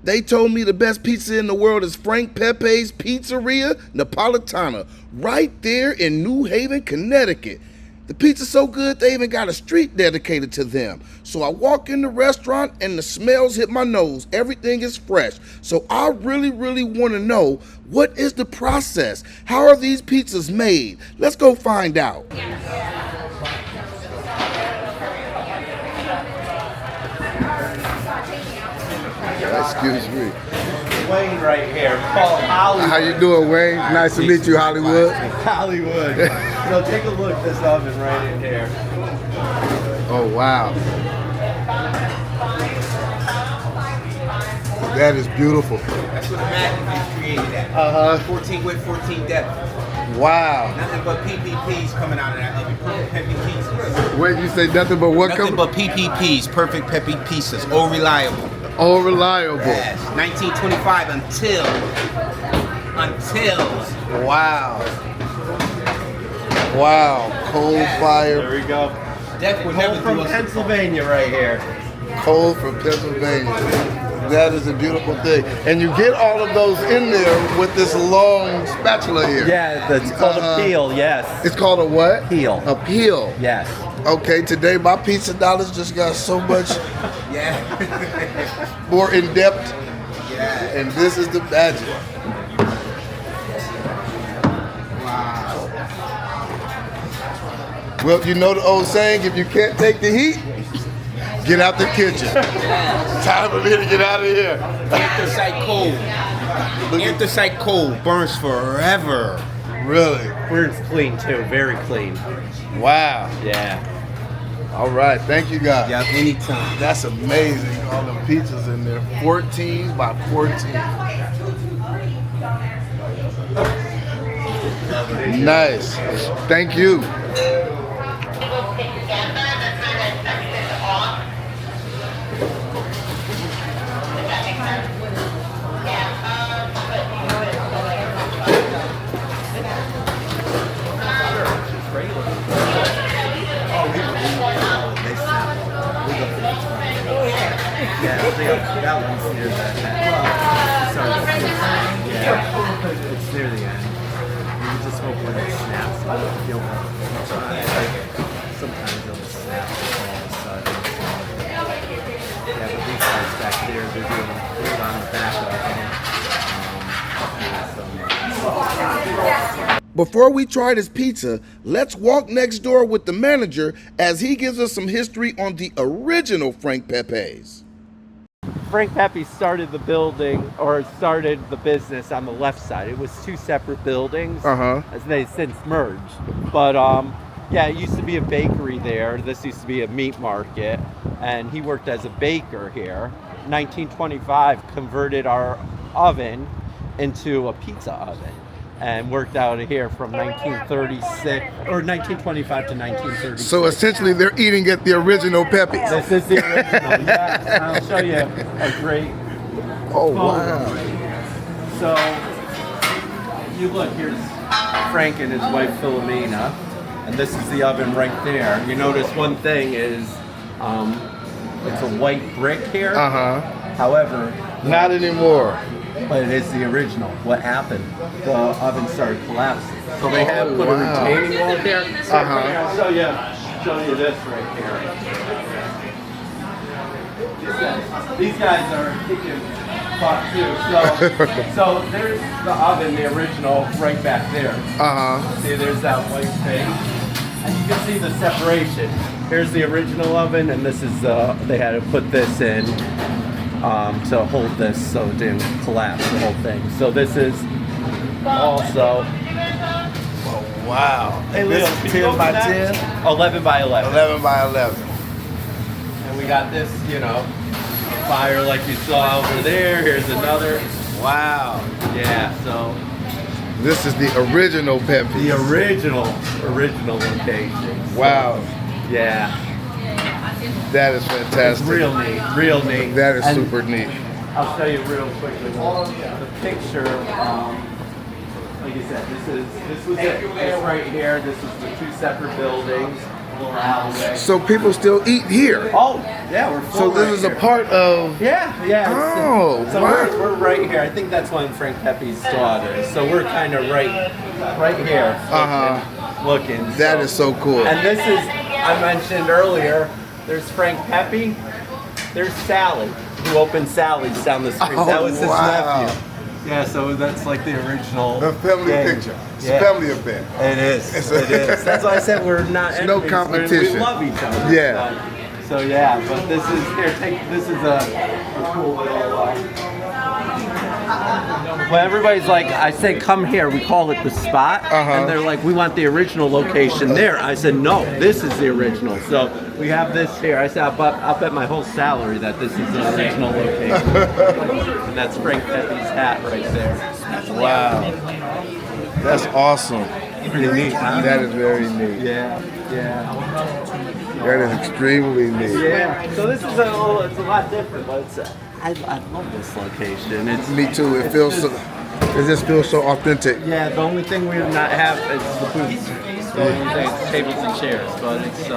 They told me the best pizza in the world is Frank Pepe's Pizzeria Napoletana, right there in New Haven, Connecticut. The pizza's so good, they even got a street dedicated to them. So I walk in the restaurant and the smells hit my nose. Everything is fresh. So I really want to know, what is the process? How are these pizzas made? Let's go find out. Excuse me. Wayne right here. Called Hollywood. How you doing, Wayne? Nice to meet you, Hollywood. Hollywood. So take a look at this oven right in here. Oh, wow. That is beautiful. That's what the Mac is created at. 14 width, 14 depth. Wow. Nothing but PPPs coming out of that oven. Perfect Pepe pizzas. Wait, you say nothing but what? Nothing but PPPs. Perfect Pepe pizzas. All reliable. All reliable. Yes. 1925 until. Wow. Wow. Coal fire. There we go. Death would never From do us. Pennsylvania right here. Coal from Pennsylvania. That is a beautiful thing. And you get all of those in there with this long spatula here. Yeah, that's called a peel, yes. It's called a what? Peel. A peel. Yes. Okay, today my pizza dollars just got so much Yeah. more in depth. Yeah. And this is the magic. Wow. Well, you know the old saying, if you can't take the heat, get out the kitchen. Time for me to get out of here. Anthracite coal. Anthracite coal burns forever. Really? Burns clean too, very clean. Wow. Yeah. All right, thank you guys. Yeah, anytime. That's amazing, all the pizzas in there. 14 by 14. Nice. Thank you. Yeah, that one's near that. Yeah, it's near the end. You just hope when it snaps, you'll have sometimes it'll snap all of a sudden. Yeah, but these guys back there, they're doing it on the back of them. Before we try this pizza, let's walk next door with the manager as he gives us some history on the original Frank Pepe's. Frank Pepe started the building, or started the business on the left side. It was two separate buildings, as they since merged. But yeah, it used to be a bakery there. This used to be a meat market, and he worked as a baker here. 1925, converted our oven into a pizza oven, and worked out of here from 1936 or 1925 to 1936. So essentially, they're eating at the original Pepe's. This is the original. Yes, I'll show you a great. Oh wow! So you look, here's Frank and his wife Philomena, and this is the oven right there. You notice one thing is it's a white brick here. However, not anymore. But it is the original. What happened? The oven started collapsing. So they have put a retaining wall here. I'll show you this right here. These guys are kicking butt too. So there's the oven, the original, right back there. See, there's that white face. And you can see the separation. Here's the original oven, and this is they had to put this in to hold this so it didn't collapse the whole thing. So this is also. Oh wow! Hey, Leo, this is 10 by 10. 11 by 11. 11 by 11. And we got this, you know, fire like you saw over there. Here's another. Wow. Yeah. So. This is the original Pepe. The original location. Wow. Yeah. That is fantastic. It's real neat. That is super neat. I'll show you real quickly the picture. Like I said, this was it. This right here. This is the two separate buildings. little alleyway. So people still eat here. Oh, yeah, we're full. So this is a part of. Yeah. Oh, so wow. we're right here. I think that's one of Frank Pepe's daughters. So we're kind of right here. Looking. That is so cool. And this is, I mentioned earlier, there's Frank Pepe. There's Sally, who opened Sally's down the street. Oh, that was his wow. nephew. Yeah, so that's like the original. The family gang. picture. It's a family event. It is. It is. That's why I said we're not There's no enemies. competition. We love each other. Yeah. So yeah, but this is this is a cool little. Well, everybody's like, I say, come here. We call it the spot, and they're like, we want the original location there. I said, no, this is the original. So we have this here. I said, I'll bet my whole salary that this is the original location, and that's Frank Pepe's hat right there. Wow. That's awesome. Pretty neat, huh? That is very neat. Yeah. That is extremely neat. Yeah. So this is it's a lot different, but it's I love this location. It's Me too. It feels so. It just feels so authentic. Yeah. The only thing we do not have is the booths. The only thing is tables and chairs, but it's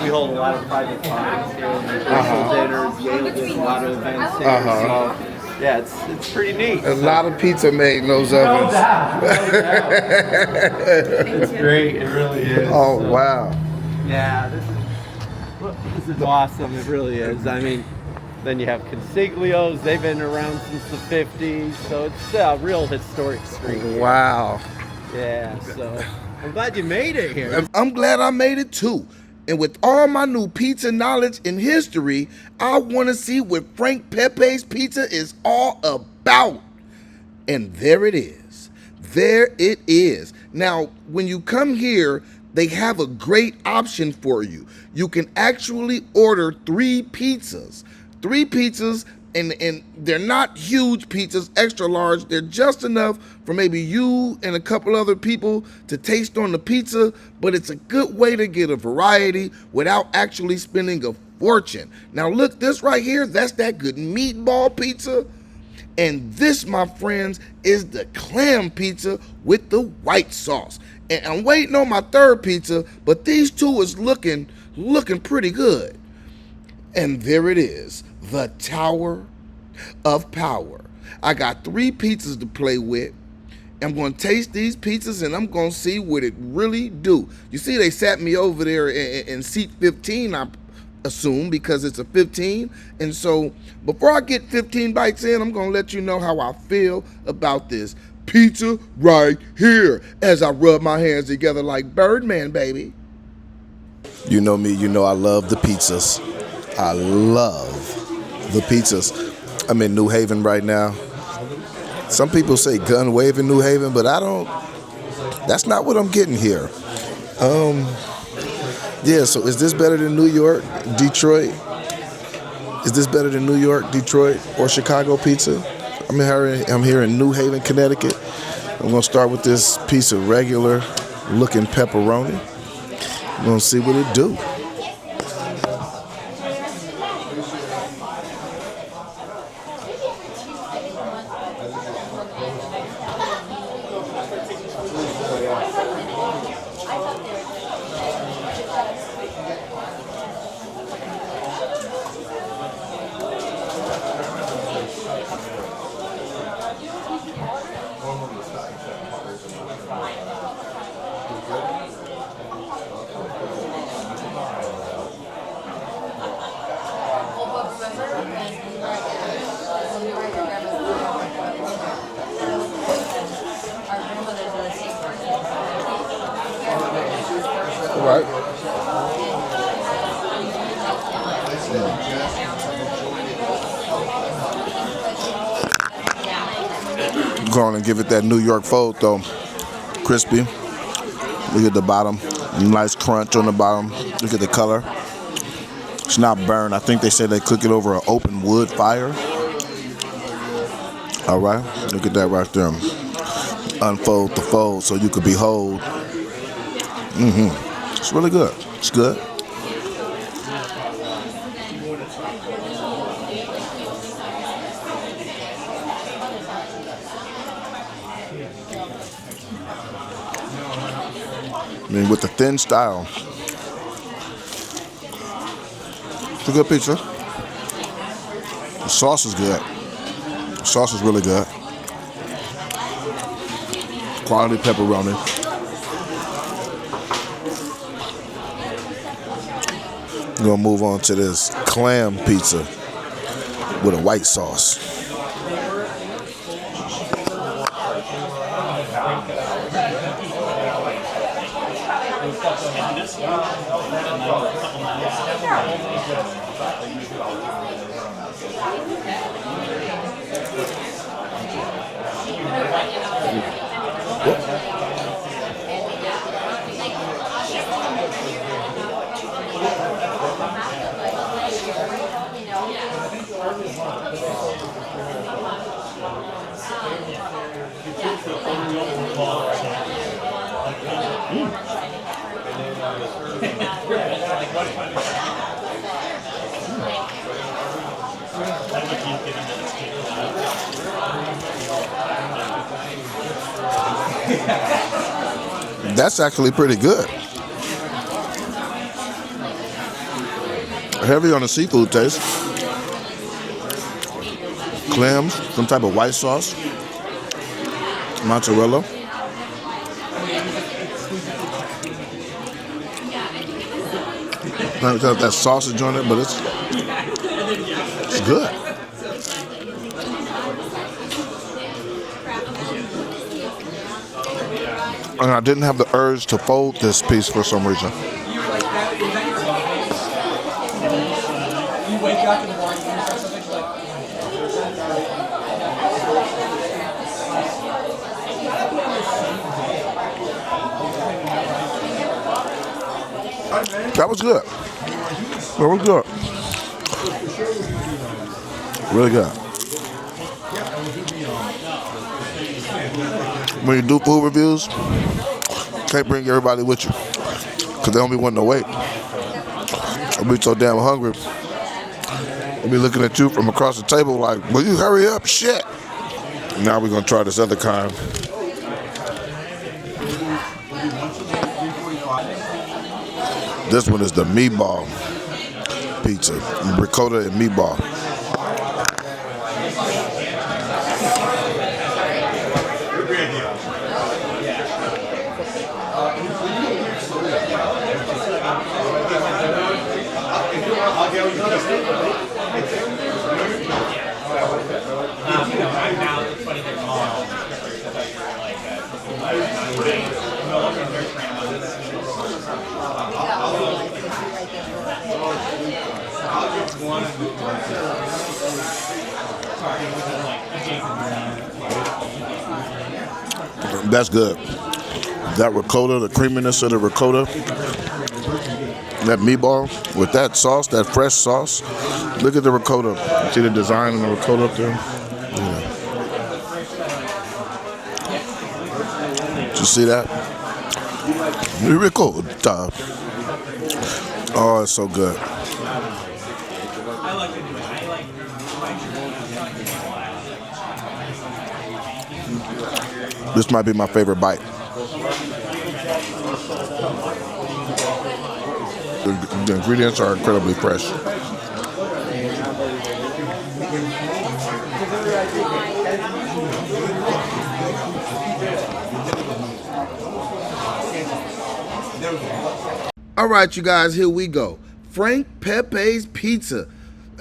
we hold a lot of private parties here, virtual dinners. Yale does a lot of events here. So yeah, it's pretty neat. A lot of pizza made in those No ovens. doubt. It's great. It really is. Oh So, wow. Yeah, this is awesome. It really is. I mean, then you have Consiglio's. They've been around since the 50s, so it's a real historic street. Wow. Yeah, so I'm glad you made it here. I'm glad I made it too. And with all my new pizza knowledge and history, I want to see what Frank Pepe's Pizza is all about. And there it is. There it is. Now, when you come here, they have a great option for you. You can actually order 3 pizzas. 3 pizzas, and they're not huge pizzas, extra large. They're just enough for maybe you and a couple other people to taste on the pizza, but it's a good way to get a variety without actually spending a fortune. Now look, this right here, that's that good meatball pizza. And this, my friends, is the clam pizza with the white sauce. And I'm waiting on my 3rd pizza, but these 2 is looking pretty good. And there it is, the Tower of Power. I got 3 pizzas to play with. I'm going to taste these pizzas and I'm going to see what it really do. You see, they sat me over there in seat 15, I assume, because it's a 15. And so before I get 15 bites in, I'm going to let you know how I feel about this pizza right here as I rub my hands together like Birdman, baby. You know me, you know I love the pizzas. I love the pizzas. I'm in New Haven right now. Some people say gun wave in New Haven, but I don't, that's not what I'm getting here. Yeah, so is this better than New York, Detroit? Is this better than New York, Detroit, or Chicago pizza? I'm here in New Haven, Connecticut. I'm gonna start with this piece of regular looking pepperoni. I'm gonna see what it do. Right. Go on and give it that New York fold though. Crispy. Look at the bottom. Nice crunch on the bottom. Look at the color. It's not burned. I think they said they cook it over an open wood fire. All right. Look at that right there. Unfold the fold so you could behold. It's really good. It's good. I mean, with the thin style, It's a good pizza. The sauce is good. The sauce is really good. Quality pepperoni. We're gonna move on to this clam pizza with a white sauce. That's actually pretty good. Heavy on the seafood taste. Clams, some type of white sauce. Mozzarella. I don't know if that sausage on it, but it's good. And I didn't have the urge to fold this piece for some reason. That was good. That was good. Really good. When you do food reviews, can't bring everybody with you because they don't be wanting to wait. They'll be so damn hungry. They'll be looking at you from across the table like, will you hurry up? Shit. Now we're going to try this other kind. This one is the meatball pizza, ricotta and meatball. That's good. That ricotta, the creaminess of the ricotta, that meatball with that sauce, that fresh sauce. Look at the ricotta. See the design on the ricotta up there? Yeah. Did you see that? Ricotta. Oh, it's so good. This might be my favorite bite. The ingredients are incredibly fresh. All right, you guys, here we go. Frank Pepe's Pizza.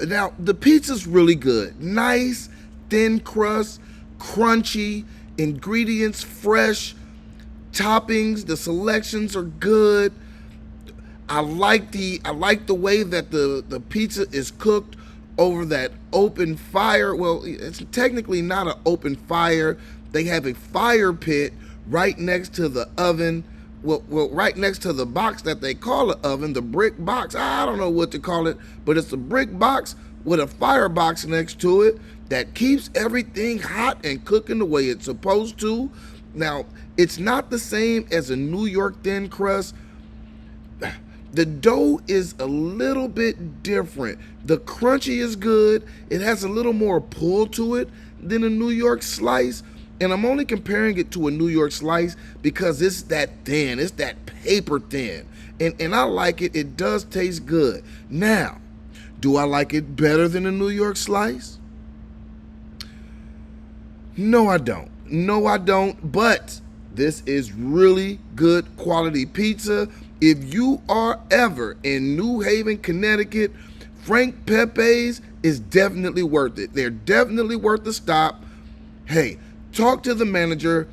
Now, the pizza's really good. Nice, thin crust, crunchy, ingredients fresh, toppings, the selections are good. I like the way that the pizza is cooked over that open fire. Well, it's technically not an open fire. They have a fire pit right next to the oven. Well, right next to the box that they call an oven, the brick box. I don't know what to call it, but it's a brick box with a firebox next to it that keeps everything hot and cooking the way it's supposed to. Now, it's not the same as a New York thin crust. The dough is a little bit different. The crunchy is good. It has a little more pull to it than a New York slice. And I'm only comparing it to a New York slice because it's that thin. It's that paper thin. And I like it. It does taste good. Now, Do I like it better than a New York slice? No, I don't. No, I don't. But this is really good quality pizza. If you are ever in New Haven, Connecticut, Frank Pepe's is definitely worth it. They're definitely worth the stop. Hey, talk to the manager.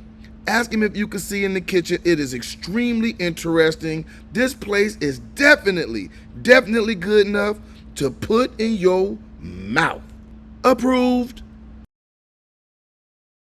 Ask him if you can see in the kitchen. It is extremely interesting. This place is definitely good enough to put in your mouth. Approved.